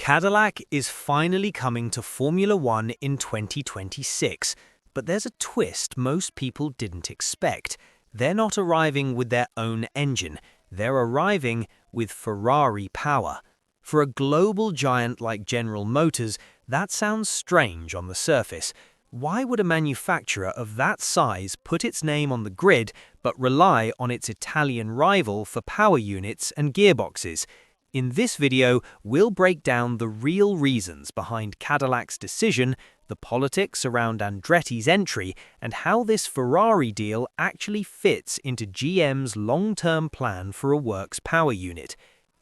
Cadillac is finally coming to Formula One in 2026, but there's a twist most people didn't expect. They're not arriving with their own engine, they're arriving with Ferrari power. For a global giant like General Motors, that sounds strange on the surface. Why would a manufacturer of that size put its name on the grid but rely on its Italian rival for power units and gearboxes? In this video, we'll break down the real reasons behind Cadillac's decision, the politics around Andretti's entry, and how this Ferrari deal actually fits into GM's long-term plan for a works power unit.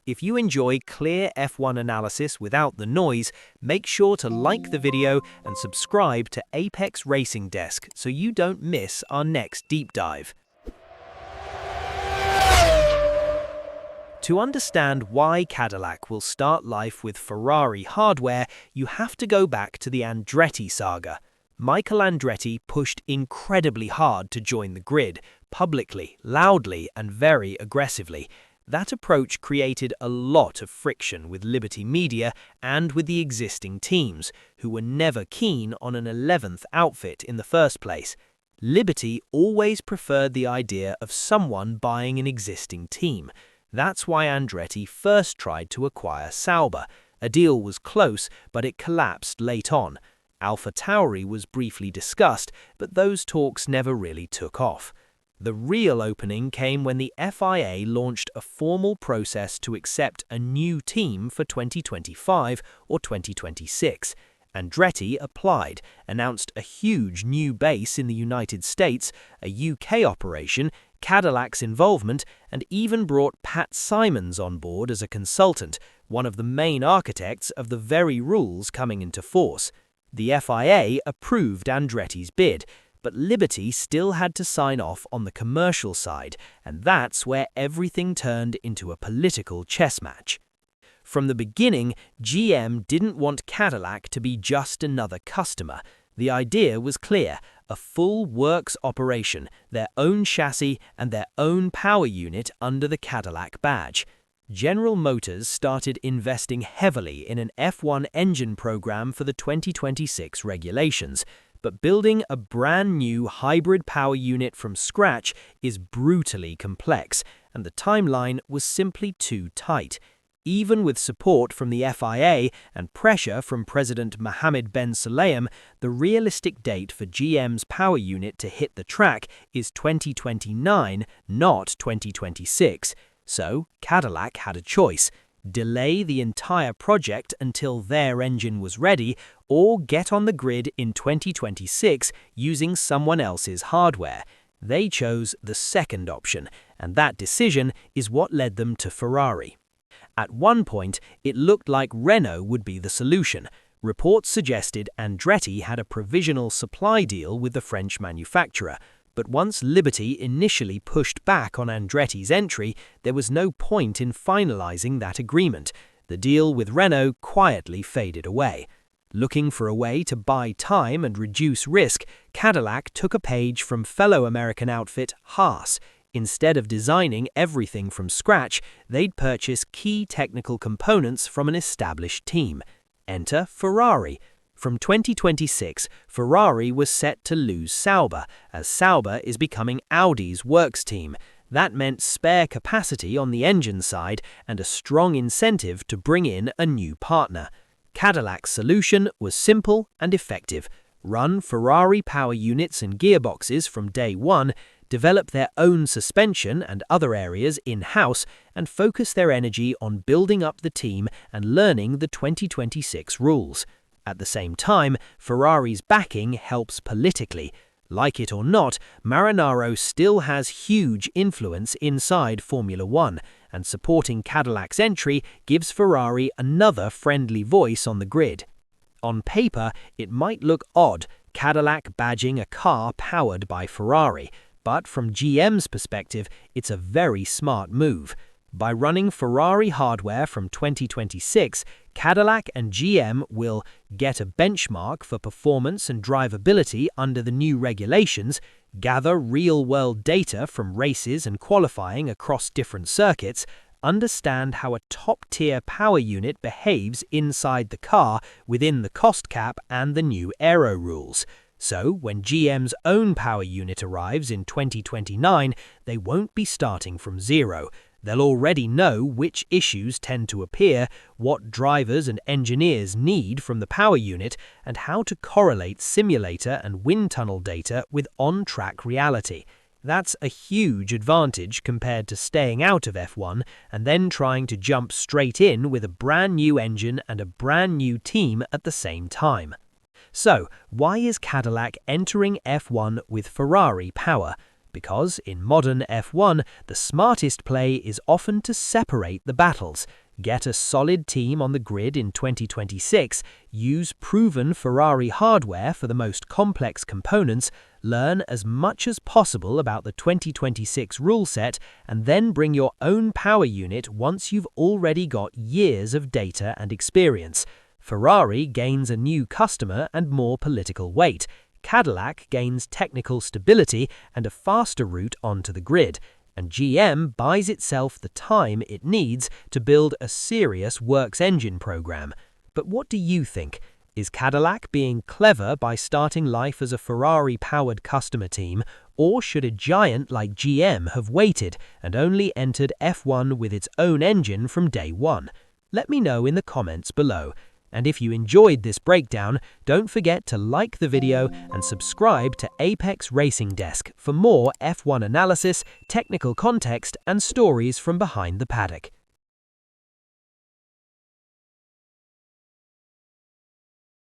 If you enjoy clear F1 analysis without the noise, make sure to like the video and subscribe to Apex Racing Desk so you don't miss our next deep dive. To understand why Cadillac will start life with Ferrari hardware, you have to go back to the Andretti saga. Michael Andretti pushed incredibly hard to join the grid, publicly, loudly, and very aggressively. That approach created a lot of friction with Liberty Media and with the existing teams, who were never keen on an 11th outfit in the first place. Liberty always preferred the idea of someone buying an existing team. That's why Andretti first tried to acquire Sauber. A deal was close, but it collapsed late on. AlphaTauri was briefly discussed, but those talks never really took off. The real opening came when the FIA launched a formal process to accept a new team for 2025 or 2026. Andretti applied, announced a huge new base in the United States, a UK operation, Cadillac's involvement, and even brought Pat Simons on board as a consultant, one of the main architects of the very rules coming into force. The FIA approved Andretti's bid, but Liberty still had to sign off on the commercial side, and that's where everything turned into a political chess match. From the beginning, GM didn't want Cadillac to be just another customer. The idea was clear: a full works operation, their own chassis and their own power unit under the Cadillac badge. General Motors started investing heavily in an F1 engine program for the 2026 regulations, but building a brand new hybrid power unit from scratch is brutally complex, and the timeline was simply too tight. Even with support from the FIA and pressure from President Mohammed Ben Sulayem, the realistic date for GM's power unit to hit the track is 2029, not 2026. So, Cadillac had a choice: delay the entire project until their engine was ready, or get on the grid in 2026 using someone else's hardware. They chose the second option, and that decision is what led them to Ferrari. At one point, it looked like Renault would be the solution. Reports suggested Andretti had a provisional supply deal with the French manufacturer, but once Liberty initially pushed back on Andretti's entry, there was no point in finalizing that agreement. The deal with Renault quietly faded away. Looking for a way to buy time and reduce risk, Cadillac took a page from fellow American outfit Haas. Instead of designing everything from scratch, they'd purchase key technical components from an established team. Enter Ferrari. From 2026, Ferrari was set to lose Sauber, as Sauber is becoming Audi's works team. That meant spare capacity on the engine side and a strong incentive to bring in a new partner. Cadillac's solution was simple and effective: run Ferrari power units and gearboxes from day one, develop their own suspension and other areas in-house, and focus their energy on building up the team and learning the 2026 rules. At the same time, Ferrari's backing helps politically. Like it or not, Maranello still has huge influence inside Formula One, and supporting Cadillac's entry gives Ferrari another friendly voice on the grid. On paper, it might look odd, Cadillac badging a car powered by Ferrari, but from GM's perspective, it's a very smart move. By running Ferrari hardware from 2026, Cadillac and GM will get a benchmark for performance and drivability under the new regulations, gather real-world data from races and qualifying across different circuits, understand how a top-tier power unit behaves inside the car within the cost cap and the new aero rules. So, when GM's own power unit arrives in 2029, they won't be starting from zero. They'll already know which issues tend to appear, what drivers and engineers need from the power unit, and how to correlate simulator and wind tunnel data with on-track reality. That's a huge advantage compared to staying out of F1 and then trying to jump straight in with a brand new engine and a brand new team at the same time. So, why is Cadillac entering F1 with Ferrari power? Because in modern F1, the smartest play is often to separate the battles. Get a solid team on the grid in 2026, use proven Ferrari hardware for the most complex components, learn as much as possible about the 2026 rule set, and then bring your own power unit once you've already got years of data and experience. Ferrari gains a new customer and more political weight. Cadillac gains technical stability and a faster route onto the grid, and GM buys itself the time it needs to build a serious works engine program. But what do you think? Is Cadillac being clever by starting life as a Ferrari-powered customer team, or should a giant like GM have waited and only entered F1 with its own engine from day one? Let me know in the comments below. And if you enjoyed this breakdown, don't forget to like the video and subscribe to Apex Racing Desk for more F1 analysis, technical context, and stories from behind the paddock.